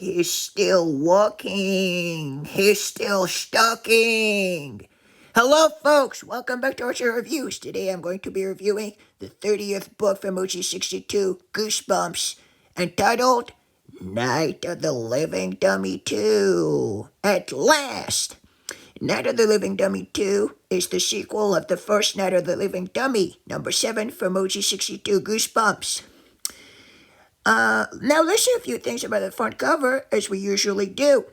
He's still walking. He's still stalking. Hello, folks. Welcome back to Archer Reviews. Today I'm going to be reviewing the 30th book from OG62, Goosebumps, entitled Night of the Living Dummy 2. At last! Night of the Living Dummy 2 is the sequel of the first Night of the Living Dummy, number 7 from OG62, Goosebumps. Now let's say a few things about the front cover, as we usually do.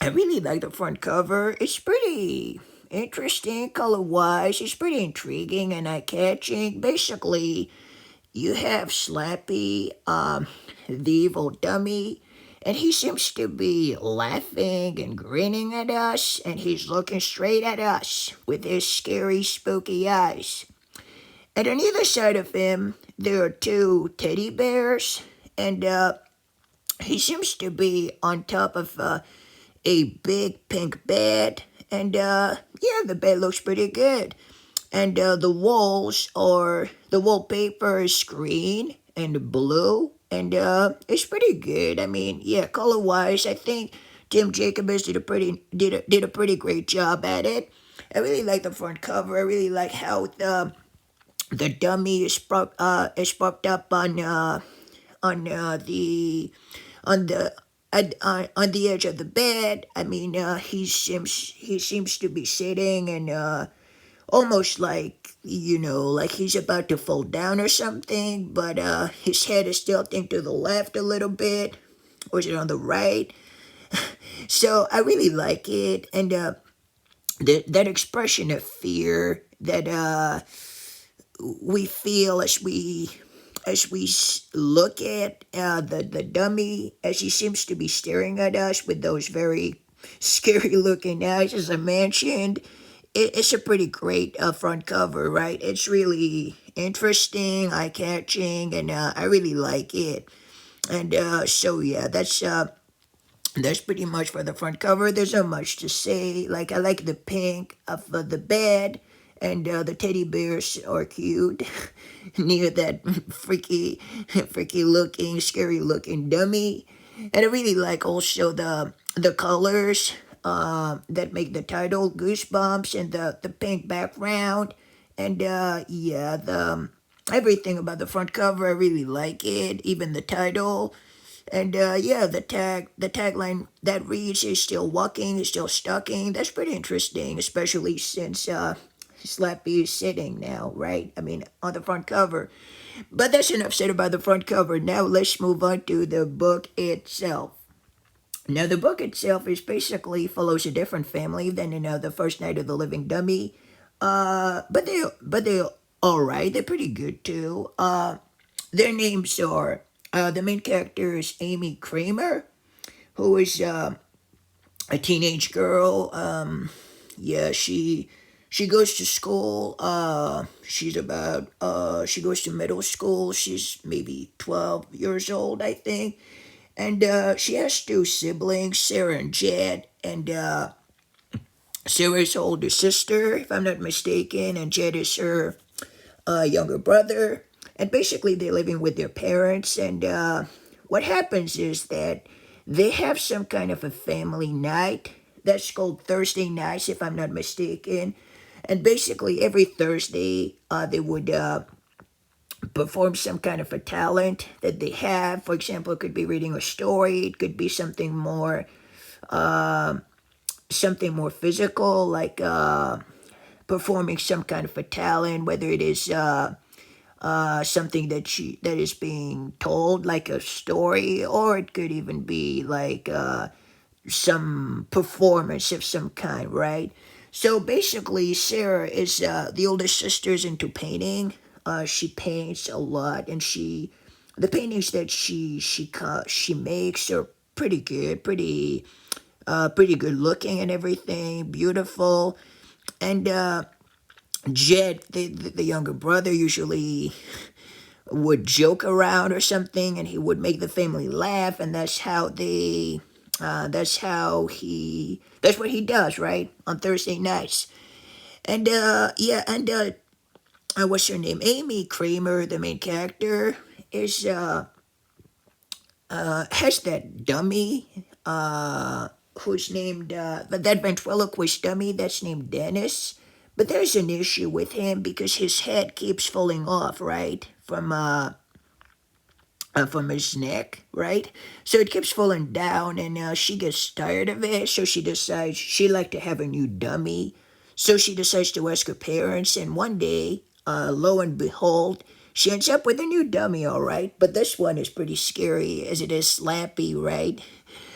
I really like the front cover. It's pretty interesting color-wise. It's pretty intriguing and eye-catching. Basically, you have Slappy, the evil dummy, and he seems to be laughing and grinning at us, and he's looking straight at us with his scary, spooky eyes. And on either side of him, there are two teddy bears, and he seems to be on top of a big pink bed, and the bed looks pretty good. And the wallpaper is green and blue, and it's pretty good. I mean, yeah, color-wise, I think Tim Jacobus did a pretty great job at it. I really like the front cover. I really like how the dummy is propped up on the edge of the bed. I mean, he seems to be sitting and almost like like he's about to fall down or something. But his head is tilting to the left a little bit, or is it on the right? So I really like it, and that expression of fear that we feel as we look at the dummy, as he seems to be staring at us with those very scary looking eyes, as I mentioned. It's a pretty great front cover, right? It's really interesting, eye catching, and I really like it. And so yeah, that's pretty much for the front cover. There's not much to say. Like, I like the pink of the bed, and the teddy bears are cute near that freaky looking, scary looking dummy. And I really like also the colors that make the title Goosebumps, and the pink background, and the everything about the front cover. I really like it, even the title. And the tagline that reads, "Is still walking, is still stalking." That's pretty interesting, especially since Slappy is sitting now, right? I mean, on the front cover. But that's enough said about the front cover. Now let's move on to the book itself. Now the book itself is basically follows a different family than in the first Night of the Living Dummy. But they're all right. They're pretty good too. Their names are the main character is Amy Kramer, who is a teenage girl. She goes to school. She goes to middle school. She's maybe 12 years old, I think. And she has two siblings, Sarah and Jed. And Sarah's older sister, if I'm not mistaken, and Jed is her younger brother. And basically, they're living with their parents. And what happens is that they have some kind of a family night that's called Thursday nights, if I'm not mistaken. And basically, every Thursday, they would perform some kind of a talent that they have. For example, it could be reading a story. It could be something more physical, like performing some kind of a talent, whether it is something that is being told, like a story, or it could even be like some performance of some kind, right? So basically, Sarah is the older sister's into painting. She paints a lot, and the paintings that she makes are pretty good, pretty good looking and everything, beautiful. And Jed, the younger brother, usually would joke around or something, and he would make the family laugh, and that's what he does, right, on Thursday nights. And what's her name? Amy Kramer, the main character, is has that dummy, who's named, that ventriloquist dummy that's named Dennis. But there's an issue with him because his head keeps falling off, right? From his neck, right? So it keeps falling down, and she gets tired of it. So she decides she'd like to have a new dummy. So she decides to ask her parents, and one day, lo and behold, she ends up with a new dummy, all right. But this one is pretty scary, as it is Slappy, right?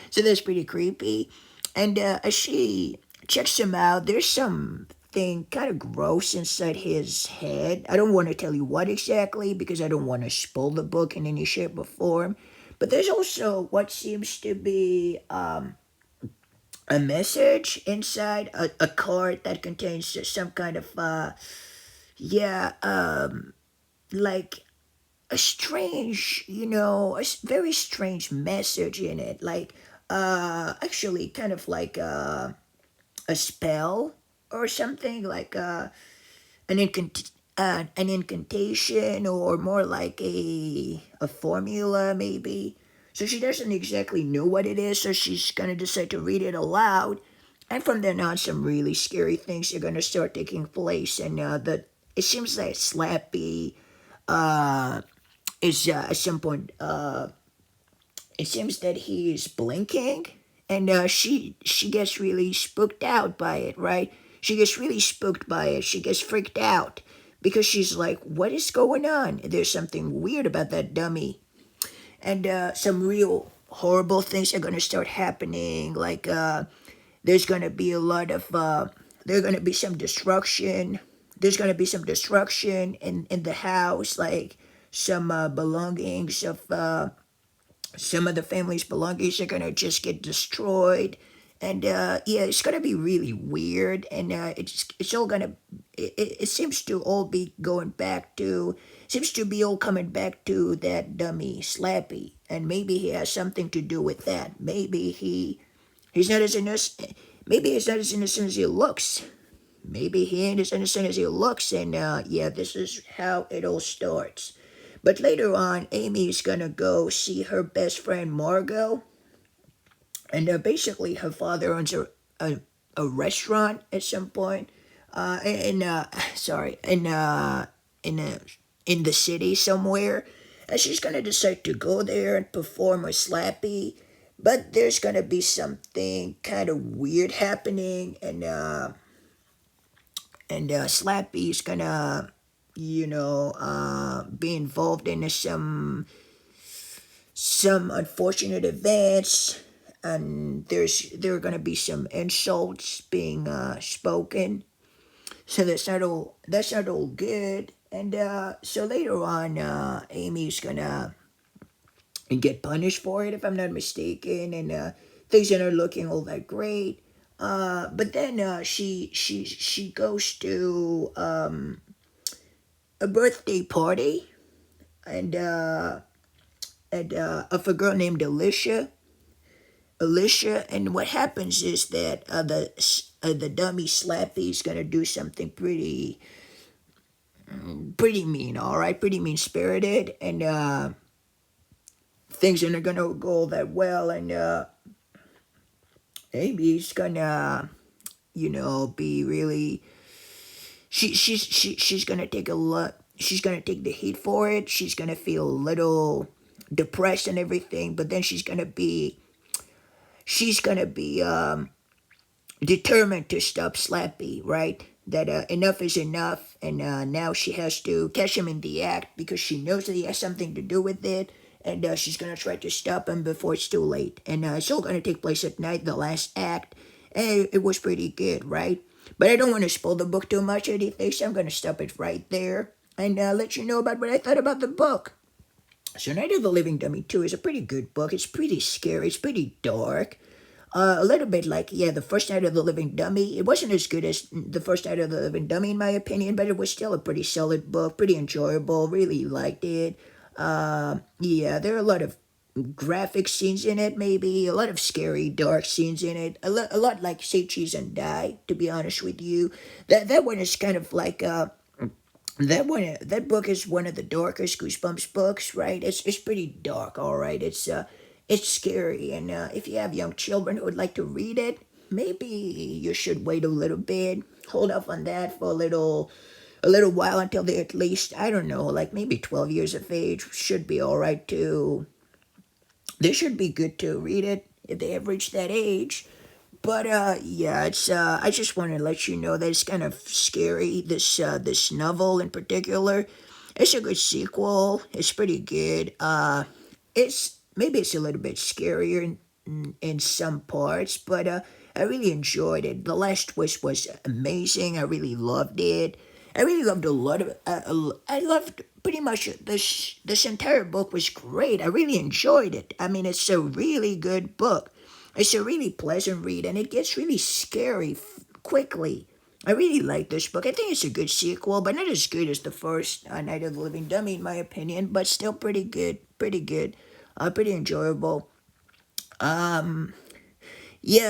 So that's pretty creepy. And as she checks him out, there's something kind of gross inside his head. I don't want to tell you what exactly because I don't want to spoil the book in any shape or form. But there's also what seems to be a message inside, a card that contains some kind of, yeah, like a strange, very strange message in it. Like, actually, kind of like a spell or something, like an incantation, or more like a formula, maybe. So she doesn't exactly know what it is, so she's gonna decide to read it aloud. And from then on, some really scary things are gonna start taking place, and it seems like Slappy is at some point, it seems that he is blinking, and she gets really spooked out by it, right? She gets really spooked by it. She gets freaked out because she's like, "What is going on? There's something weird about that dummy." And some real horrible things are gonna start happening. Like, there's gonna be a lot of there's gonna be some destruction. There's gonna be some destruction in the house, like some belongings of some of the family's belongings are gonna just get destroyed, and yeah, it's gonna be really weird, and it's all gonna it seems to all be going back to seems to be all coming back to that dummy Slappy, and maybe he has something to do with that. Maybe he's not as innocent. Maybe he's not as innocent as he looks. Maybe he ain't as innocent as he looks, and yeah, this is how it all starts. But later on, Amy's gonna go see her best friend Margot, and basically her father owns a restaurant at some point, in sorry, in in the city somewhere, and she's gonna decide to go there and perform a Slappy. But there's gonna be something kind of weird happening, and Slappy's gonna, be involved in some unfortunate events, and there are gonna be some insults being spoken. So that's not all good. And so later on, Amy's gonna get punished for it, if I'm not mistaken, and things are not looking all that great. But then she goes to a birthday party, and of a girl named Alicia, and what happens is that the dummy Slappy is gonna do something pretty mean, all right, pretty mean spirited, and things are not gonna go all that well, and Amy's gonna, be really. She's gonna take a lot. She's gonna take the heat for it. She's gonna feel a little depressed and everything, but then she's gonna be determined to stop Slappy, right? That enough is enough, and now she has to catch him in the act because she knows that he has something to do with it, and she's gonna try to stop him before it's too late. And it's all gonna take place at night, the last act, and it was pretty good, right? But I don't want to spoil the book too much or anything, so I'm gonna stop it right there and let you know about what I thought about the book. So Night of the Living Dummy 2 is a pretty good book. It's pretty scary. It's pretty dark. A little bit like, yeah, the first Night of the Living Dummy. It wasn't as good as the first Night of the Living Dummy, in my opinion, but it was still a pretty solid book, pretty enjoyable. Really liked it. Yeah, there are a lot of graphic scenes in it, maybe a lot of scary, dark scenes in it. A lot like Say Cheese and Die. To be honest with you, that one is kind of like that book is one of the darkest Goosebumps books, right? It's pretty dark, all right. It's it's scary. And if you have young children who would like to read it, maybe you should wait a little bit, hold off on that for a little while until they're at least, I don't know, like maybe 12 years of age. Should be all right to, they should be good to read it if they have reached that age. But yeah, it's I just want to let you know that it's kind of scary. This novel in particular, it's a good sequel. It's pretty good. It's maybe it's a little bit scarier in some parts, but I really enjoyed it. The last twist was amazing. I really loved it. I really loved a lot of. I loved pretty much this entire book was great. I really enjoyed it. I mean, it's a really good book. It's a really pleasant read, and it gets really scary quickly. I really like this book. I think it's a good sequel, but not as good as the first Night of the Living Dummy, in my opinion, but still pretty good. Pretty good. Pretty enjoyable. Yeah,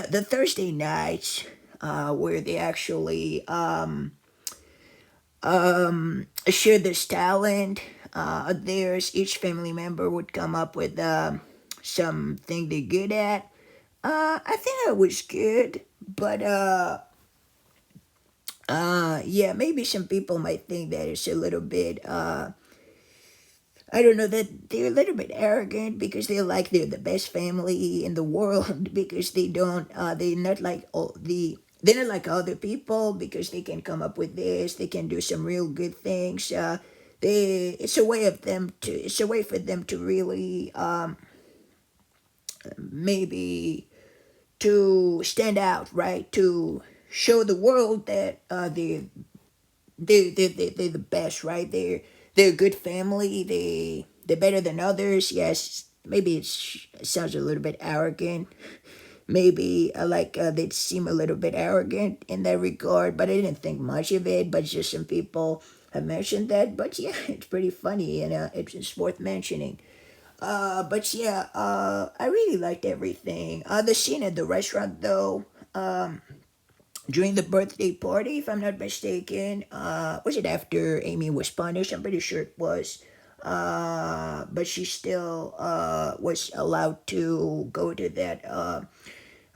the Thursday nights, where they actually share this talent. Theirs, each family member would come up with something they're good at. I think it was good, but yeah, maybe some people might think that it's a little bit, I don't know, that they're a little bit arrogant because they're like they're the best family in the world because they don't, they're not like other people because they can come up with this, they can do some real good things. It's a way of them to, it's a way for them to really, maybe to stand out, right? To show the world that they're the best, right? They're a good family. They're better than others. Yes, maybe it sounds a little bit arrogant. Maybe they seem a little bit arrogant in that regard, but I didn't think much of it. But just some people have mentioned that. But yeah, it's pretty funny and it's worth mentioning. But yeah, I really liked everything. The scene at the restaurant, though, during the birthday party, if I'm not mistaken, was it after Amy was punished? I'm pretty sure it was. But she still was allowed to go to that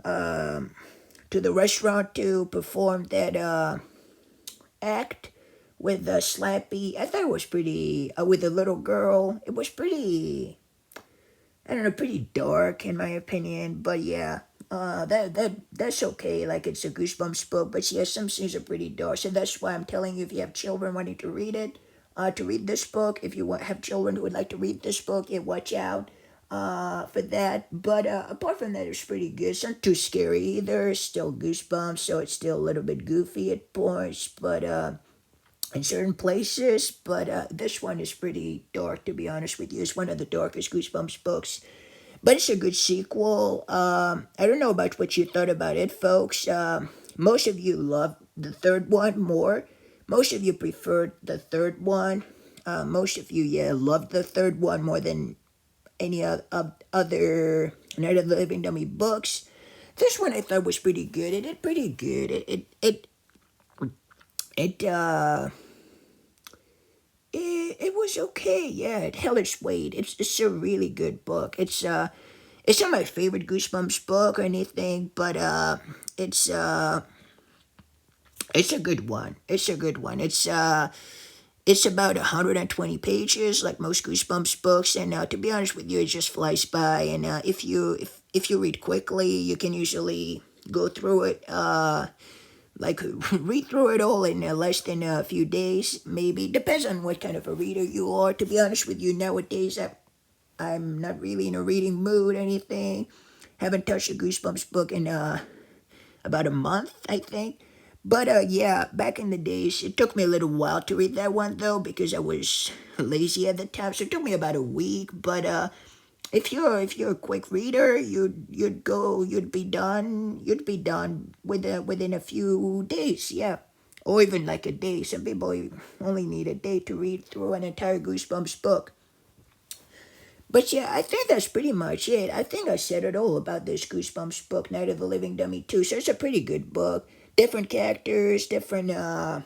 to the restaurant to perform that act with Slappy. I thought it was pretty with the little girl. It was pretty, I don't know, pretty dark in my opinion. But yeah, that's okay. Like it's a Goosebumps book, but yeah, some scenes are pretty dark. So that's why I'm telling you, if you have children wanting to read it, to read this book, if you have children who would like to read this book, yeah, watch out for that. But apart from that, it's pretty good. It's not too scary either. It's still Goosebumps, so it's still a little bit goofy at points, but in certain places, but this one is pretty dark, to be honest with you. It's one of the darkest Goosebumps books. But it's a good sequel. I don't know about what you thought about it, folks. Most of you loved the third one more. Most of you preferred the third one. Most of you, yeah, loved the third one more than any other Night of the Living Dummy books. This one I thought was pretty good. It did pretty good. It it was okay. Yeah, it held its weight. It's a really good book. It's not my favorite Goosebumps book or anything, but it's it's a good one. It's a good one. It's about 120 pages, like most Goosebumps books, and to be honest with you, it just flies by. And if you read quickly, you can usually go through it. Like read through it all in less than a few days, maybe. Depends on what kind of a reader you are. To be honest with you, nowadays I'm not really in a reading mood or anything. Haven't touched a Goosebumps book in about a month, I think. But yeah, back in the days, it took me a little while to read that one though because I was lazy at the time. So it took me about a week. But if you're a quick reader, you'd be done within a few days, yeah, or even like a day. Some people only need a day to read through an entire Goosebumps book. But yeah, I think that's pretty much it. I think I said it all about this Goosebumps book, Night of the Living Dummy 2. So it's a pretty good book. Different characters, different storyline,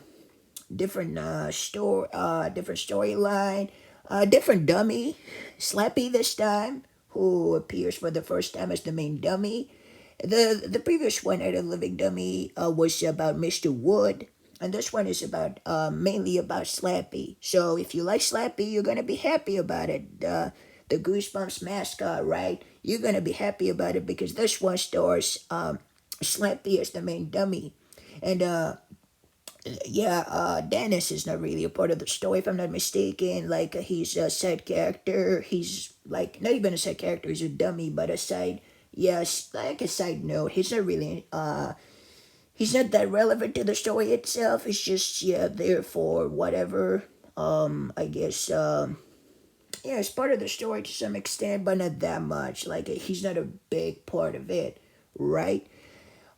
different dummy, Slappy this time, who appears for the first time as the main dummy. The previous one, Night of the Living Dummy, was about Mr. Wood, and this one is about mainly about Slappy. So if you like Slappy, you're gonna be happy about it. The Goosebumps mascot, right? You're gonna be happy about it because this one stars Slappy as the main dummy, and yeah, Dennis is not really a part of the story, if I'm not mistaken. Like, he's a side character. He's, like, not even a side character, he's a dummy, but a side, yes, like a side note. He's not really, he's not that relevant to the story itself. It's just, yeah, there for whatever. I guess, yeah, it's part of the story to some extent, but not that much. Like, he's not a big part of it, right?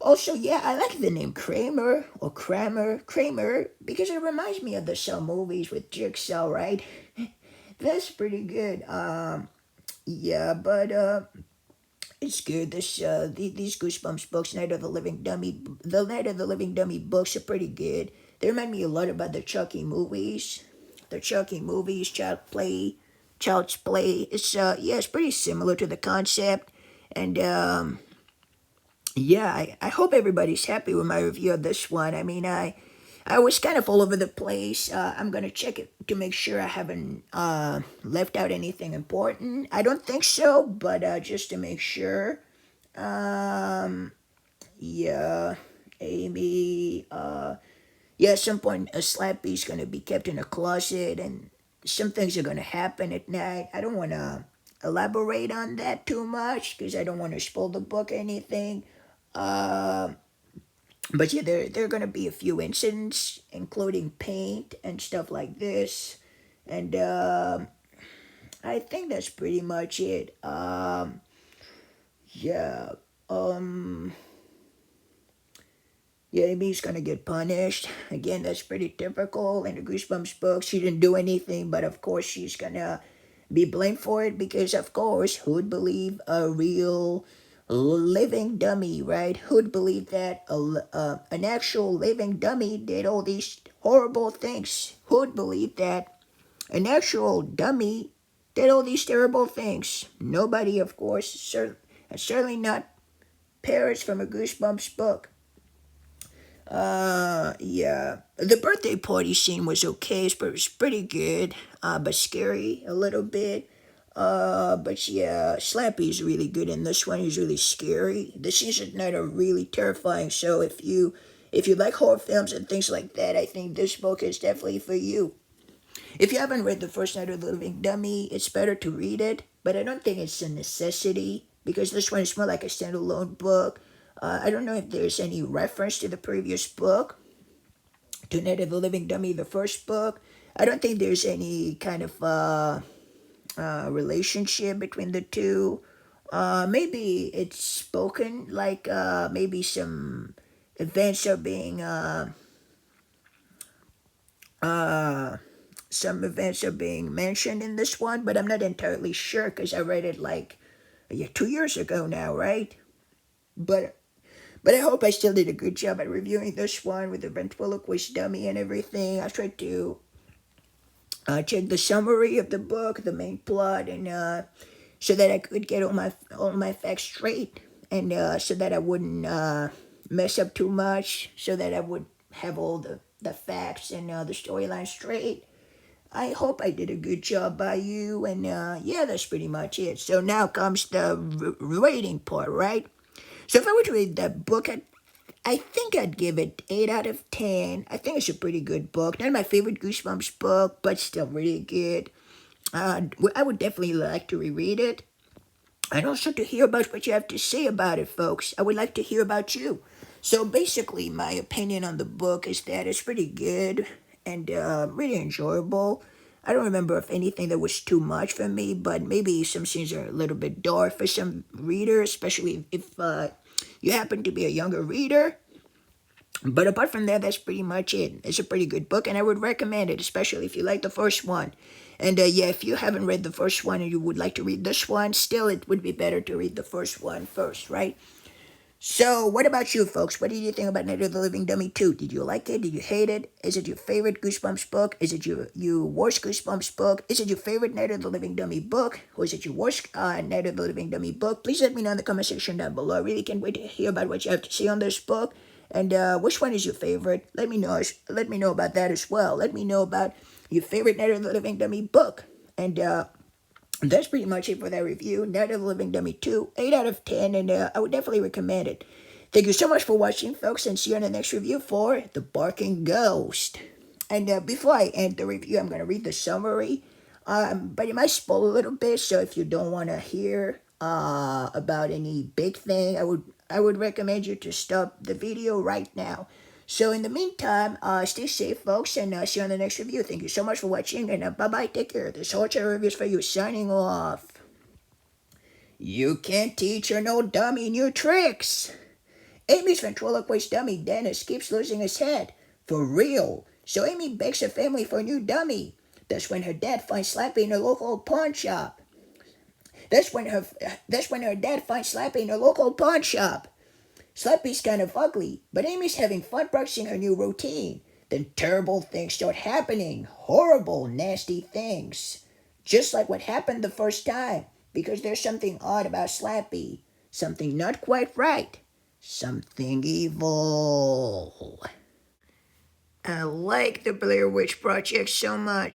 Also, yeah, I like the name Kramer or Kramer, because it reminds me of the Saw movies with Jigsaw, right? That's pretty good. Yeah, but it's good. These Goosebumps books, the Night of the Living Dummy books are pretty good. They remind me a lot about the Chucky movies, Child's Play. It's yeah, it's pretty similar to the concept, and yeah, I hope everybody's happy with my review of this one. I mean, I was kind of all over the place. I'm gonna check it to make sure I haven't left out anything important. I don't think so, but just to make sure. Yeah, Amy. Yeah, at some point, a Slappy's gonna be kept in a closet, and some things are gonna happen at night. I don't wanna elaborate on that too much because I don't want to spoil the book or anything. Uh, but yeah, there are gonna be a few incidents, including paint and stuff like this, and I think that's pretty much it. Yeah, um, yeah, Amy's gonna get punished again. That's pretty typical in the Goosebumps books. She didn't do anything, but of course she's gonna be blamed for it because, of course, who'd believe a real living dummy, right? Who'd believe that an actual living dummy did all these horrible things? Who'd believe that an actual dummy did all these terrible things? Nobody, of course, certainly not parents from a Goosebumps book. Yeah. The birthday party scene was okay. It was pretty good, but scary a little bit. But yeah, Slappy's really good in this one. He's really scary. The scenes at night are really terrifying. So if you like horror films and things like that, I think this book is definitely for you. If you haven't read the first Night of the Living Dummy, it's better to read it. But I don't think it's a necessity because this one is more like a standalone book. I don't know if there's any reference to the previous book, to Night of the Living Dummy, the first book. I don't think there's any kind of relationship between the two. Maybe it's spoken like maybe some events are being some events are being mentioned in this one, but I'm not entirely sure because I read it like, yeah, 2 years ago now, right? But but I hope I still did a good job at reviewing this one with the ventriloquist dummy and everything. I tried to check the summary of the book, the main plot, and so that I could get all my facts straight, and so that I wouldn't mess up too much, so that I would have all the facts and the storyline straight. I hope I did a good job by you, and yeah, that's pretty much it. So now comes the rating part, right? So if I were to read that book, I think I'd give it 8 out of 10. I think it's a pretty good book. Not my favorite Goosebumps book, but still really good. I would definitely like to reread it. And also to hear about what you have to say about it, folks. I would like to hear about you. So basically, my opinion on the book is that it's pretty good and really enjoyable. I don't remember if anything that was too much for me, but maybe some scenes are a little bit dark for some readers, especially if you happen to be a younger reader. But apart from that, that's pretty much it. It's a pretty good book, and I would recommend it, especially if you like the first one. And yeah, if you haven't read the first one and you would like to read this one, still it would be better to read the first one first, right? So, what about you folks? What did you think about Night of the Living Dummy 2? Did you like it? Did you hate it? Is it your favorite Goosebumps book? Is it your worst Goosebumps book? Is it your favorite Night of the Living Dummy book? Or is it your worst Night of the Living Dummy book? Please let me know in the comment section down below. I really can't wait to hear about what you have to say on this book. And which one is your favorite? Let me know. Let me know about that as well. Let me know about your favorite Night of the Living Dummy book. And that's pretty much it for that review. Night of the Living Dummy 2, 8 out of 10, and I would definitely recommend it. Thank you so much for watching, folks, and see you on the next review for The Barking Ghost. And before I end the review, I'm going to read the summary. But it might spoil a little bit, so if you don't want to hear about any big thing, I would recommend you to stop the video right now. So in the meantime, stay safe, folks, and see you on the next review. Thank you so much for watching, and bye-bye. Take care. This whole channel reviews for you. Signing off. You can't teach an old dummy new tricks. Amy's ventriloquist dummy Dennis keeps losing his head. For real. So Amy begs her family for a new dummy. That's when her dad finds Slappy in a local pawn shop. That's when her dad finds Slappy in a local pawn shop. Slappy's kind of ugly, but Amy's having fun practicing her new routine. Then terrible things start happening. Horrible, nasty things. Just like what happened the first time, because there's something odd about Slappy. Something not quite right. Something evil. I like the Blair Witch Project so much.